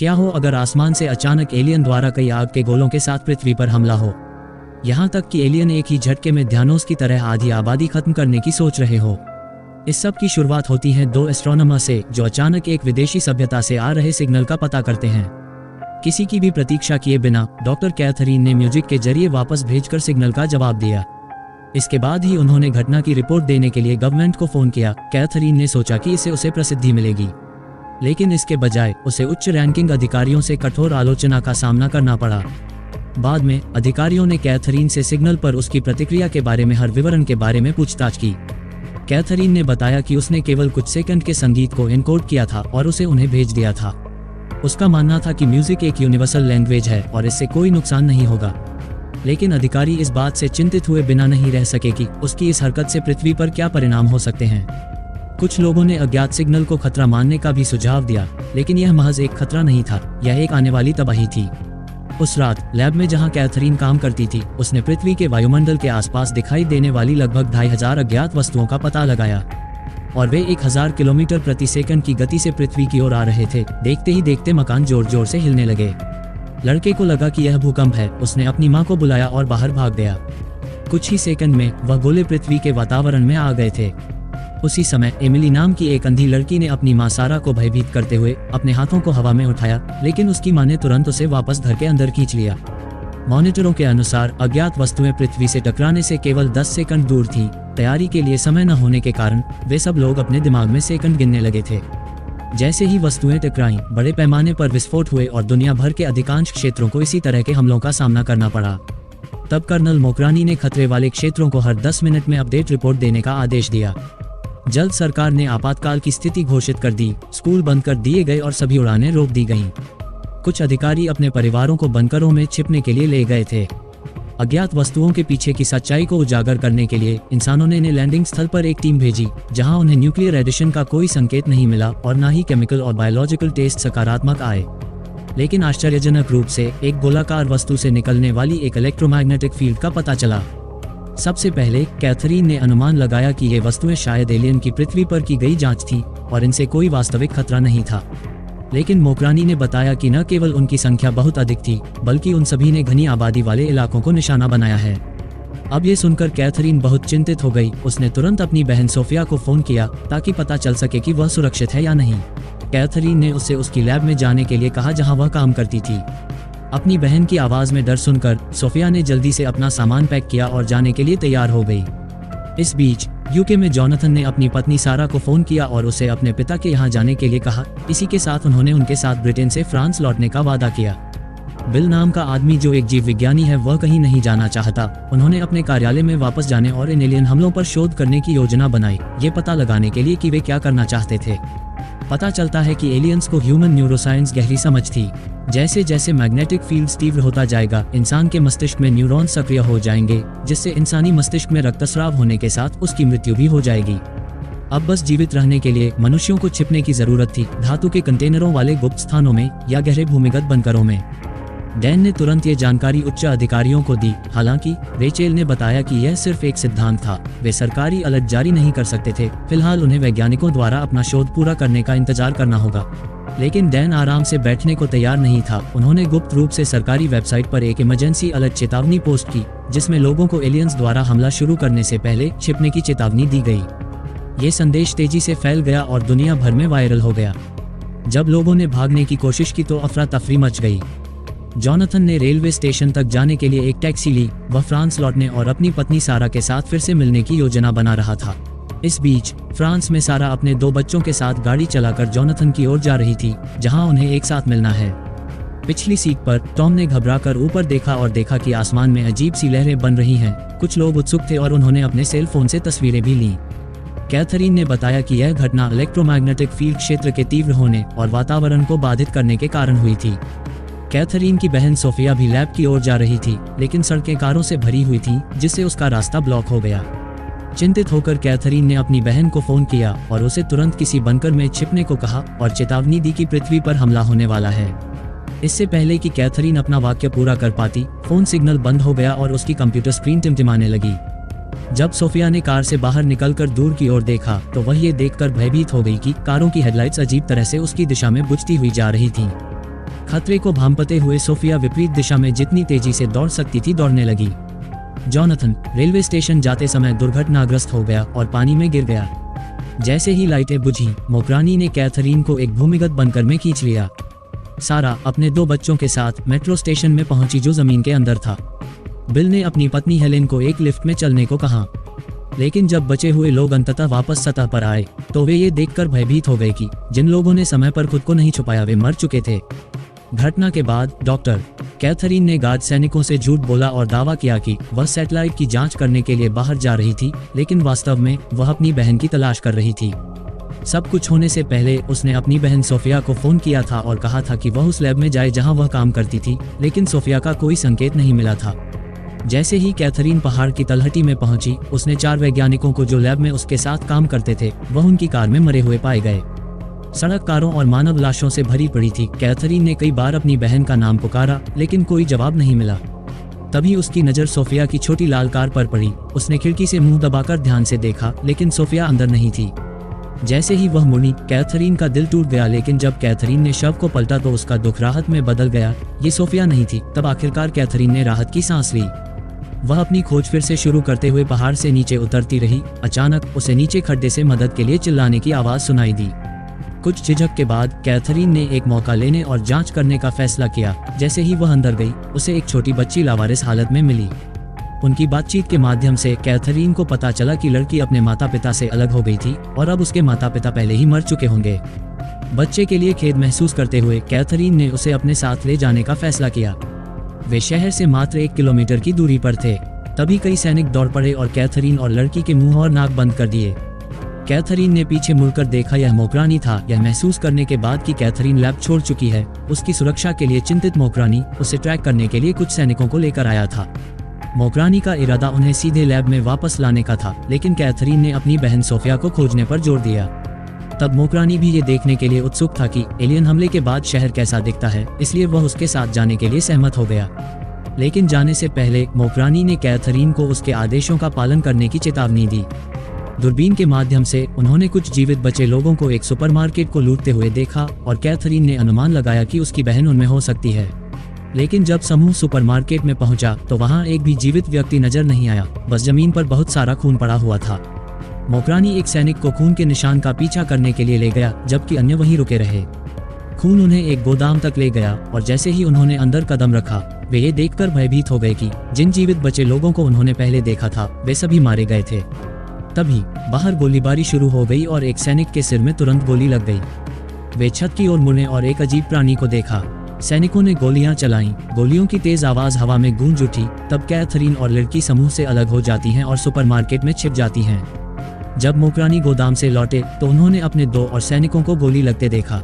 क्या हो अगर आसमान से अचानक एलियन द्वारा कई आग के गोलों के साथ पृथ्वी पर हमला हो। यहाँ तक कि एलियन एक ही झटके में ध्यानोस की तरह आधी आबादी खत्म करने की सोच रहे हो। इस सब की शुरुआत होती है दो एस्ट्रोनॉमर से, जो अचानक एक विदेशी सभ्यता से आ रहे सिग्नल का पता करते हैं। किसी की भी प्रतीक्षा किए बिना डॉक्टर कैथरीन ने म्यूजिक के जरिए वापस भेजकर सिग्नल का जवाब दिया। इसके बाद ही उन्होंने घटना की रिपोर्ट देने के लिए गवर्नमेंट को फोन किया। कैथरीन ने सोचा कि इससे उसे प्रसिद्धि मिलेगी, लेकिन इसके बजाय उसे उच्च रैंकिंग अधिकारियों से कठोर आलोचना का सामना करना पड़ा। बाद में अधिकारियों ने कैथरीन से सिग्नल पर उसकी प्रतिक्रिया के बारे में हर विवरण के बारे में पूछताछ की। कैथरीन ने बताया कि उसने केवल कुछ सेकंड के संगीत को एनकोड किया था और उसे उन्हें भेज दिया था। उसका मानना था कि म्यूजिक एक यूनिवर्सल लैंग्वेज है और इससे कोई नुकसान नहीं होगा। लेकिन अधिकारी इस बात से चिंतित हुए बिना नहीं रह सके कि उसकी इस हरकत से पृथ्वी पर क्या परिणाम हो सकते हैं। कुछ लोगों ने अज्ञात सिग्नल को खतरा मानने का भी सुझाव दिया, लेकिन यह महज एक खतरा नहीं था, यह एक आने वाली तबाही थी। उस रात लैब में जहां कैथरीन काम करती थी, उसने पृथ्वी के वायुमंडल के आसपास दिखाई देने वाली लगभग 2500 अज्ञात वस्तुओं का पता लगाया और वे 1000 किलोमीटर प्रति सेकंड की गति से पृथ्वी की ओर आ रहे थे। देखते ही देखते मकान जोर जोर से हिलने लगे। लड़के को लगा कि यह भूकंप है। उसने अपनी माँ को बुलाया और बाहर भाग गया। कुछ ही सेकंड में वह गोले पृथ्वी के वातावरण में आ गए थे। उसी समय एमिली नाम की एक अंधी लड़की ने अपनी माँ सारा को भयभीत करते हुए अपने हाथों को हवा में उठाया, लेकिन उसकी माँ ने तुरंत उसे वापस घर के अंदर खींच लिया। मॉनिटरों के अनुसार अज्ञात वस्तुएं पृथ्वी से टकराने से केवल 10 सेकंड दूर थी। तैयारी के लिए समय न होने के कारण वे सब लोग अपने दिमाग में सेकंड गिनने लगे थे। जैसे ही वस्तुएं टकराईं, बड़े पैमाने पर विस्फोट हुए और दुनिया भर के अधिकांश क्षेत्रों को इसी तरह के हमलों का सामना करना पड़ा। तब कर्नल मोकरानी ने खतरे वाले क्षेत्रों को हर 10 मिनट में अपडेट रिपोर्ट देने का आदेश दिया। जल्द सरकार ने आपातकाल की स्थिति घोषित कर दी, स्कूल बंद कर दिए गए और सभी उड़ानें रोक दी गईं। कुछ अधिकारी अपने परिवारों को बंकरों में छिपने के लिए ले गए थे। अज्ञात वस्तुओं के पीछे की सच्चाई को उजागर करने के लिए इंसानों ने लैंडिंग स्थल पर एक टीम भेजी, जहां उन्हें न्यूक्लियर एडिशन का कोई संकेत नहीं मिला और न ही केमिकल और बायोलॉजिकल टेस्ट सकारात्मक आए। लेकिन आश्चर्यजनक रूप से एक गोलाकार वस्तु से निकलने वाली एक इलेक्ट्रोमैग्नेटिक फील्ड का पता चला। सबसे पहले कैथरीन ने अनुमान लगाया कि ये वस्तुएं शायद एलियन की पृथ्वी पर की गई जांच थी और इनसे कोई वास्तविक खतरा नहीं था। लेकिन मोकरानी ने बताया कि न केवल उनकी संख्या बहुत अधिक थी, बल्कि उन सभी ने घनी आबादी वाले इलाकों को निशाना बनाया है। अब ये सुनकर कैथरीन बहुत चिंतित हो गई। उसने तुरंत अपनी बहन सोफिया को फोन किया ताकि पता चल सके कि वह सुरक्षित है या नहीं। कैथरीन ने उससे उसकी लैब में जाने के लिए कहा जहां वह काम करती थी। अपनी बहन की आवाज में डर सुनकर सोफिया ने जल्दी से अपना सामान पैक किया और जाने के लिए तैयार हो गई। इस बीच यूके में जॉनथन ने अपनी पत्नी सारा को फोन किया और उसे अपने पिता के यहाँ जाने के लिए कहा। इसी के साथ उन्होंने उनके साथ ब्रिटेन से फ्रांस लौटने का वादा किया। बिल नाम का आदमी, जो एक जीव विज्ञानी है, वह कहीं नहीं जाना चाहता। उन्होंने अपने कार्यालय में वापस जाने और इन एलियन हमलों पर शोध करने की योजना बनाई, ये पता लगाने के लिए कि वे क्या करना चाहते थे। पता चलता है कि एलियंस को ह्यूमन न्यूरोसाइंस गहरी समझ थी। जैसे जैसे मैग्नेटिक फील्ड तीव्र होता जाएगा, इंसान के मस्तिष्क में न्यूरॉन सक्रिय हो जाएंगे, जिससे इंसानी मस्तिष्क में रक्तस्राव होने के साथ उसकी मृत्यु भी हो जाएगी। अब बस जीवित रहने के लिए मनुष्यों को छिपने की जरूरत थी, धातु के कंटेनरों वाले गुप्त स्थानों में या गहरे भूमिगत बंकरों में। डैन ने तुरंत ये जानकारी उच्च अधिकारियों को दी। हालांकि रेचेल ने बताया कि यह सिर्फ एक सिद्धांत था, वे सरकारी अलर्ट जारी नहीं कर सकते थे। फिलहाल उन्हें वैज्ञानिकों द्वारा अपना शोध पूरा करने का इंतजार करना होगा। लेकिन डैन आराम से बैठने को तैयार नहीं था। उन्होंने गुप्त रूप से सरकारी वेबसाइट पर एक इमरजेंसी अलर्ट चेतावनी पोस्ट की, जिसमें लोगों को एलियंस द्वारा हमला शुरू करने से पहले छिपने की चेतावनी दी गई। ये संदेश तेजी से फैल गया और दुनिया भर में वायरल हो गया। जब लोगों ने भागने की कोशिश की तो अफरा तफरी मच गई। जॉनथन ने रेलवे स्टेशन तक जाने के लिए एक टैक्सी ली। वह फ्रांस लौटने और अपनी पत्नी सारा के साथ फिर से मिलने की योजना बना रहा था। इस बीच फ्रांस में सारा अपने 2 बच्चों के साथ गाड़ी चलाकर जॉनथन की ओर जा रही थी, जहां उन्हें एक साथ मिलना है। पिछली सीट पर टॉम ने घबराकर ऊपर देखा और देखा कि आसमान में अजीब सी लहरें बन रही हैं। कुछ लोग उत्सुक थे और उन्होंने अपने सेल फोन से तस्वीरें भी लीं। कैथरीन ने बताया कि यह घटना इलेक्ट्रोमैग्नेटिक फील्ड क्षेत्र के तीव्र होने और वातावरण को बाधित करने के कारण हुई थी। कैथरीन की बहन सोफिया भी लैब की ओर जा रही थी, लेकिन सड़कें कारों से भरी हुई थी, जिससे उसका रास्ता ब्लॉक हो गया। चिंतित होकर कैथरीन ने अपनी बहन को फोन किया और उसे तुरंत किसी बंकर में छिपने को कहा और चेतावनी दी कि पृथ्वी पर हमला होने वाला है। इससे पहले कि कैथरीन अपना वाक्य पूरा कर पाती, फोन सिग्नल बंद हो गया और उसकी कंप्यूटर स्क्रीन टिमटिमाने लगी। जब सोफिया ने कार से बाहर निकलकर दूर की ओर देखा तो वह ये देखकर भयभीत हो गई कि कारों की हेडलाइट्स अजीब तरह से उसकी दिशा में बुझती हुई जा रही थीं। खतरे को भांपते हुए सोफिया विपरीत दिशा में जितनी तेजी से दौड़ सकती थी दौड़ने लगी। जॉनथन रेलवे स्टेशन जाते समय दुर्घटनाग्रस्त हो गया और पानी में गिर गया। जैसे ही लाइटें बुझी, मोकरानी ने कैथरीन को एक भूमिगत बंकर में खींच लिया। सारा अपने 2 बच्चों के साथ मेट्रो स्टेशन में पहुंची जो जमीन के अंदर था। बिल ने अपनी पत्नी हेलेन को एक लिफ्ट में चलने को कहा, लेकिन जब बचे हुए लोग अंततः वापस सतह पर आए तो वे ये देखकर भयभीत हो गए कि जिन लोगों ने समय पर खुद को नहीं छुपाया वे मर चुके थे। घटना के बाद डॉक्टर कैथरीन ने गार्ड सैनिकों से झूठ बोला और दावा किया कि वह सैटेलाइट की जांच करने के लिए बाहर जा रही थी, लेकिन वास्तव में वह अपनी बहन की तलाश कर रही थी। सब कुछ होने से पहले उसने अपनी बहन सोफिया को फोन किया था और कहा था कि वह उस लैब में जाए जहां वह काम करती थी, लेकिन सोफिया का कोई संकेत नहीं मिला था। जैसे ही कैथरीन पहाड़ की तलहटी में पहुंची, उसने 4 वैज्ञानिकों को जो लैब में उसके साथ काम करते थे वह उनकी कार में मरे हुए पाए गए। सड़क कारों और मानव लाशों से भरी पड़ी थी। कैथरीन ने कई बार अपनी बहन का नाम पुकारा, लेकिन कोई जवाब नहीं मिला। तभी उसकी नज़र सोफिया की छोटी लाल कार पर पड़ी। उसने खिड़की से मुंह दबाकर ध्यान से देखा, लेकिन सोफिया अंदर नहीं थी। जैसे ही वह मुड़ी, कैथरीन का दिल टूट गया, लेकिन जब कैथरीन ने शव को पलटा तो उसका दुख राहत में बदल गया। ये सोफिया नहीं थी। तब आखिरकार कैथरीन ने राहत की सांस ली। वह अपनी खोज फिर से शुरू करते हुए पहाड़ से नीचे उतरती रही। अचानक उसे नीचे खड्डे से मदद के लिए चिल्लाने की आवाज़ सुनाई दी। कुछ झिझक के बाद कैथरीन ने एक मौका लेने और जांच करने का फैसला किया। जैसे ही वह अंदर गई, उसे एक छोटी बच्ची लावारिस हालत में मिली। उनकी बातचीत के माध्यम से कैथरीन को पता चला कि लड़की अपने माता पिता से अलग हो गई थी और अब उसके माता पिता पहले ही मर चुके होंगे। बच्चे के लिए खेद महसूस करते हुए कैथरीन ने उसे अपने साथ ले जाने का फैसला किया। वे शहर से मात्र 1 किलोमीटर की दूरी पर थे। तभी कई सैनिक दौड़ पड़े और कैथरीन और लड़की के मुंह और नाक बंद कर दिए। कैथरीन ने पीछे मुड़कर देखा, यह मोकरानी था। यह महसूस करने के बाद कि कैथरीन लैब छोड़ चुकी है, उसकी सुरक्षा के लिए चिंतित मोकरानी उसे ट्रैक करने के लिए कुछ सैनिकों को लेकर आया था। मोकरानी का इरादा उन्हें सीधे लैब में वापस लाने का था, लेकिन कैथरीन ने अपनी बहन सोफिया को खोजने पर जोर दिया। तब मोकरानी भी ये देखने के लिए उत्सुक था कि एलियन हमले के बाद शहर कैसा दिखता है, इसलिए वह उसके साथ जाने के लिए सहमत हो गया। लेकिन जाने से पहले मोकरानी ने कैथरीन को उसके आदेशों का पालन करने की चेतावनी दी। दूरबीन के माध्यम से उन्होंने कुछ जीवित बचे लोगों को एक सुपरमार्केट को लूटते हुए देखा और कैथरीन ने अनुमान लगाया कि उसकी बहन उनमें हो सकती है। लेकिन जब समूह सुपरमार्केट में पहुंचा तो वहां एक भी जीवित व्यक्ति नजर नहीं आया, बस जमीन पर बहुत सारा खून पड़ा हुआ था। मोकरानी एक सैनिक को खून के निशान का पीछा करने के लिए ले गया, जबकि अन्य वहीं रुके रहे। खून उन्हें एक गोदाम तक ले गया और जैसे ही उन्होंने अंदर कदम रखा, वे ये देखकर भयभीत हो गए कि जिन जीवित बचे लोगों को उन्होंने पहले देखा था वे सभी मारे गए थे। तभी बाहर गोलीबारी शुरू हो गई और एक सैनिक के सिर में तुरंत गोली लग गई। वे छत की ओर मुड़े और एक अजीब प्राणी को देखा। सैनिकों ने गोलियां चलाईं। गोलियों की तेज आवाज हवा में गूंज उठी। तब कैथरीन और लड़की समूह से अलग हो जाती हैं और सुपरमार्केट में छिप जाती हैं। जब मोकरानी गोदाम से लौटे तो उन्होंने अपने 2 और सैनिकों को गोली लगते देखा।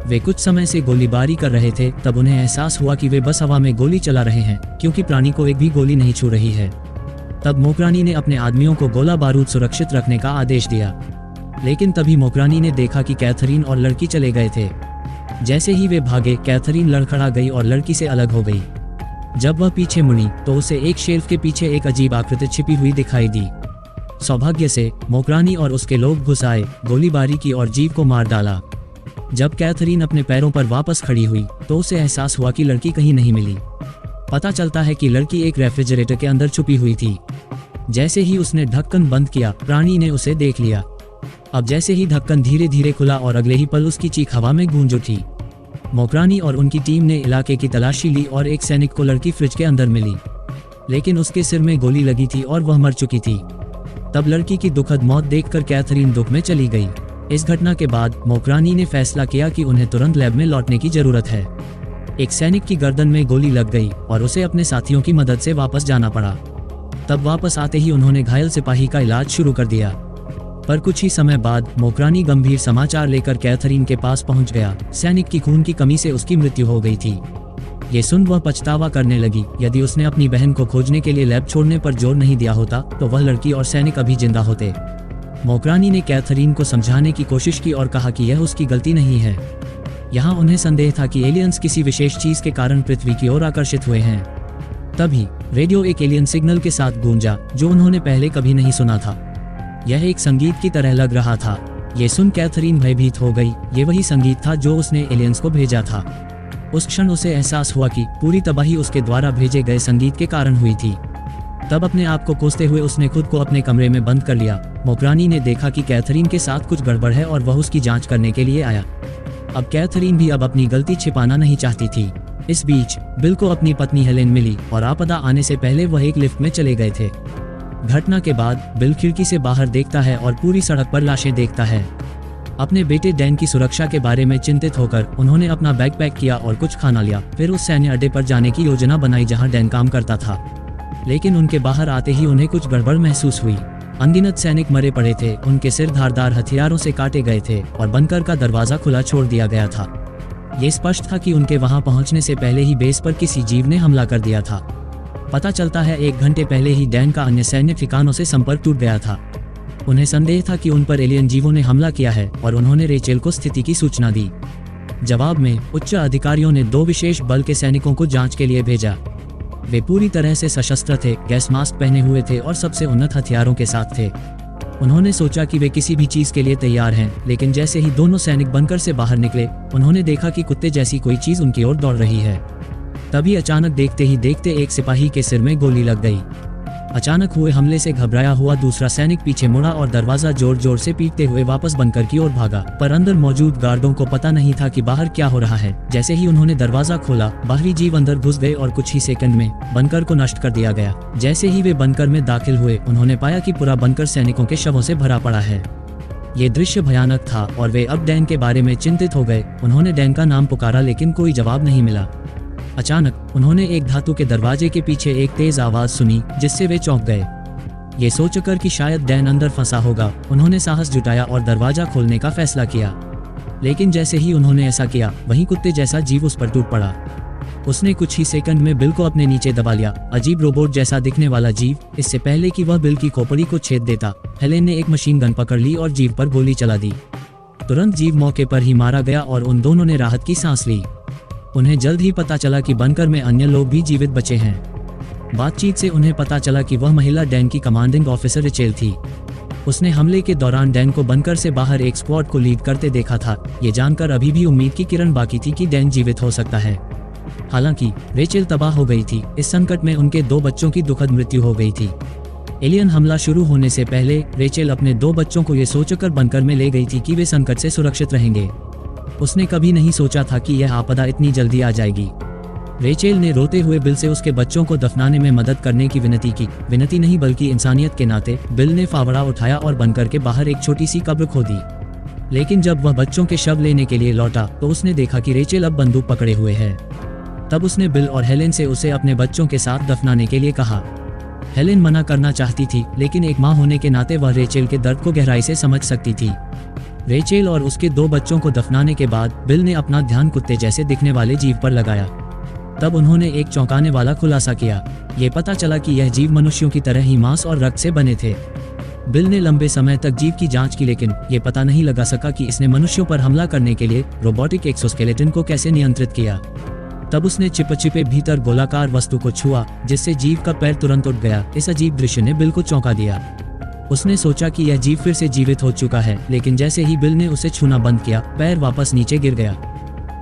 वे कुछ समय से गोलीबारी कर रहे थे। तब उन्हें एहसास हुआ कि वे बस हवा में गोली चला रहे हैं, क्योंकि प्राणी को एक भी गोली नहीं छू रही है। तब मोकरानी ने अपने आदमियों को गोला बारूद सुरक्षित रखने का आदेश दिया। लेकिन तभी मोकरानी ने देखा कि कैथरीन और लड़की चले गए थे। जैसे ही वे भागे, कैथरीन लड़खड़ा गई और लड़की से अलग हो गई। जब वह पीछे मुड़ी तो उसे एक शेल्फ के पीछे एक अजीब आकृति छिपी हुई दिखाई दी। सौभाग्य से मोकरानी और उसके लोग घुस आए, गोलीबारी की और जीव को मार डाला। जब कैथरीन अपने पैरों पर वापस खड़ी हुई तो उसे एहसास हुआ कि लड़की कहीं नहीं मिली। पता चलता है कि लड़की एक रेफ्रिजरेटर के अंदर छुपी हुई थी। जैसे ही उसने ढक्कन बंद किया, प्राणी ने उसे देख लिया। अब जैसे ही ढक्कन धीरे धीरे खुला और अगले ही पल उसकी चीख हवा में गूंज उठी। मोकरानी और उनकी टीम ने इलाके की तलाशी ली और एक सैनिक को लड़की फ्रिज के अंदर मिली, लेकिन उसके सिर में गोली लगी थी और वह मर चुकी थी। तब लड़की की दुखद मौत देखकर कैथरीन दुख में चली गई। इस घटना के बाद मोकरानी ने फैसला किया कि उन्हें तुरंत लैब में लौटने की जरूरत है। एक सैनिक की गर्दन में गोली लग गई और उसे अपने साथियों की मदद से वापस जाना पड़ा। तब वापस आते ही उन्होंने घायल सिपाही का इलाज शुरू कर दिया। पर कुछ ही समय बाद मोकरानी गंभीर समाचार लेकर कैथरीन के पास पहुंच गया। सैनिक की खून की कमी से उसकी मृत्यु हो गई थी। ये सुन वह पछतावा करने लगी। यदि उसने अपनी बहन को खोजने के लिए लैब छोड़ने पर जोर नहीं दिया होता तो वह लड़की और सैनिक अभी जिंदा होते। मोकरानी ने कैथरीन को समझाने की कोशिश की और कहा कि यह उसकी गलती नहीं है। यहाँ उन्हें संदेह था कि एलियंस किसी विशेष चीज के कारण पृथ्वी की ओर आकर्षित हुए हैं। तभी रेडियो एक एलियन सिग्नल के साथ गूंजा जो उन्होंने पहले कभी नहीं सुना था। यह एक संगीत की तरह लग रहा था। ये सुन कैथरीन भयभीत हो गई। ये वही संगीत था जो उसने एलियंस को भेजा था। उस क्षण उसे एहसास हुआ कि पूरी तबाही उसके द्वारा भेजे गए संगीत के कारण हुई थी। तब अपने आप को कोसते हुए उसने खुद को अपने कमरे में बंद कर लिया। नौकरानी ने देखा कि कैथरीन के साथ कुछ गड़बड़ है और वह उसकी जांच करने के लिए आया। अब कैथरीन भी अब अपनी गलती छिपाना नहीं चाहती थी। इस बीच बिल को अपनी पत्नी हेलेन मिली और आपदा आने से पहले वह एक लिफ्ट में चले गए थे। घटना के बाद बिल खिड़की से बाहर देखता है और पूरी सड़क पर लाशें देखता है। अपने बेटे डैन की सुरक्षा के बारे में चिंतित होकर उन्होंने अपना बैग पैक किया और कुछ खाना लिया। फिर उस सैन्य अड्डे पर जाने की योजना बनाई जहां डैन काम करता था। लेकिन उनके बाहर आते ही उन्हें कुछ गड़बड़ महसूस हुई। अनगिनत सैनिक मरे पड़े थे, उनके सिर धारदार हथियारों से काटे गए थे और बंकर का दरवाजा खुला छोड़ दिया गया था। ये स्पष्ट था कि उनके वहां पहुंचने से पहले ही बेस पर किसी जीव ने हमला कर दिया था। पता चलता है 1 घंटे पहले ही डैन का अन्य सैन्य ठिकानों से संपर्क टूट गया था। उन्हें संदेह था कि उन पर एलियन जीवों ने हमला किया है और उन्होंने रेचेल को स्थिति की सूचना दी। जवाब में उच्च अधिकारियों ने 2 विशेष बल के सैनिकों को जांच के लिए भेजा। वे पूरी तरह से सशस्त्र थे, गैस मास्क पहने हुए थे और सबसे उन्नत हथियारों के साथ थे। उन्होंने सोचा कि वे किसी भी चीज के लिए तैयार हैं, लेकिन जैसे ही दोनों सैनिक बंकर से बाहर निकले, उन्होंने देखा कि कुत्ते जैसी कोई चीज उनकी ओर दौड़ रही है। तभी अचानक देखते ही देखते एक सिपाही के सिर में गोली लग गई। अचानक हुए हमले से घबराया हुआ दूसरा सैनिक पीछे मुड़ा और दरवाजा जोर जोर से पीटते हुए वापस बंकर की ओर भागा। पर अंदर मौजूद गार्डों को पता नहीं था कि बाहर क्या हो रहा है। जैसे ही उन्होंने दरवाजा खोला, बाहरी जीव अंदर घुस गए और कुछ ही सेकंड में बंकर को नष्ट कर दिया गया। जैसे ही वे बंकर में दाखिल हुए, उन्होंने पाया कि पूरा बंकर सैनिकों के शवों से भरा पड़ा है। ये दृश्य भयानक था और वे अब डैन के बारे में चिंतित हो गए। उन्होंने डैन का नाम पुकारा लेकिन कोई जवाब नहीं मिला। अचानक उन्होंने एक धातु के दरवाजे के पीछे एक तेज आवाज सुनी, जिससे वे चौंक गए। ये सोचकर कि शायद डैन अंदर फंसा होगा, उन्होंने साहस जुटाया और दरवाजा खोलने का फैसला किया। लेकिन जैसे ही उन्होंने ऐसा किया, वहीं कुत्ते जैसा जीव उस पर टूट पड़ा। उसने कुछ ही सेकंड में बिल को अपने नीचे दबा लिया। अजीब रोबोट जैसा दिखने वाला जीव। इससे पहले कि वह बिल की खोपड़ी को छेद देता, हेलेन ने एक मशीन गन पकड़ ली और जीव पर गोली चला दी। तुरंत जीव मौके पर ही मारा गया और उन दोनों ने राहत की सांस ली। उन्हें जल्द ही पता चला कि बंकर में अन्य लोग भी जीवित बचे हैं। बातचीत से उन्हें पता चला कि वह महिला डैन की कमांडिंग ऑफिसर रेचेल थी। उसने हमले के दौरान डैन को बंकर से बाहर एक स्क्वाड को लीड करते देखा था। ये जानकर अभी भी उम्मीद की किरण बाकी थी कि डैन जीवित हो सकता है। हालांकि रेचेल तबाह हो गई थी। इस संकट में उनके 2 बच्चों की दुखद मृत्यु हो गई थी। एलियन हमला शुरू होने से पहले रेचेल अपने 2 बच्चों को ये सोचकर बंकर में ले गई थी कि वे संकट से सुरक्षित रहेंगे। उसने कभी नहीं सोचा था कि यह आपदा इतनी जल्दी आ जाएगी। रेचेल ने रोते हुए बिल से उसके बच्चों को दफनाने में मदद करने की विनती की। विनती नहीं बल्कि इंसानियत के नाते बिल ने फावड़ा उठाया और बंकर के बाहर एक छोटी सी कब्र खोदी। लेकिन जब वह बच्चों के शव लेने के लिए लौटा तो उसने देखा कि रेचेल अब बंदूक पकड़े हुए है। तब उसने बिल और हेलेन से उसे अपने बच्चों के साथ दफनाने के लिए कहा। हेलेन मना करना चाहती थी, लेकिन एक माँ होने के नाते वह रेचेल के दर्द को गहराई से समझ सकती थी। रेचेल और उसके 2 बच्चों को दफनाने के बाद बिल ने अपना ध्यान कुत्ते जैसे दिखने वाले जीव पर लगाया। तब उन्होंने एक चौंकाने वाला खुलासा किया। ये पता चला कि यह जीव मनुष्यों की तरह ही मांस और रक्त से बने थे। बिल ने लंबे समय तक जीव की जांच की, लेकिन ये पता नहीं लगा सका कि इसने मनुष्यों पर हमला करने के लिए रोबोटिक एक्सोस्केलेटन को कैसे नियंत्रित किया। तब उसने चिपचिपे भीतर गोलाकार वस्तु को छुआ, जिससे जीव का पैर तुरंत उठ गया। इस अजीब दृश्य ने बिल को चौंका दिया। उसने सोचा कि यह जीव फिर से जीवित हो चुका है, लेकिन जैसे ही बिल ने उसे छूना बंद किया, पैर वापस नीचे गिर गया।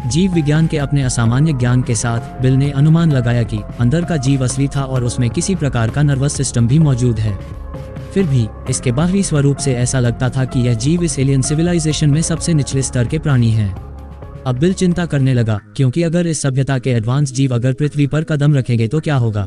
जीव विज्ञान के अपने असामान्य ज्ञान के साथ बिल ने अनुमान लगाया कि अंदर का जीव असली था और उसमें किसी प्रकार का नर्वस सिस्टम भी मौजूद है। फिर भी इसके बाहरी स्वरूप से ऐसा लगता था कि यह जीव इस एलियन सिविलाइजेशन में सबसे निचले स्तर के प्राणी हैं। अब बिल चिंता करने लगा, क्योंकि अगर इस सभ्यता के एडवांस जीव अगर पृथ्वी पर कदम रखेंगे तो क्या होगा।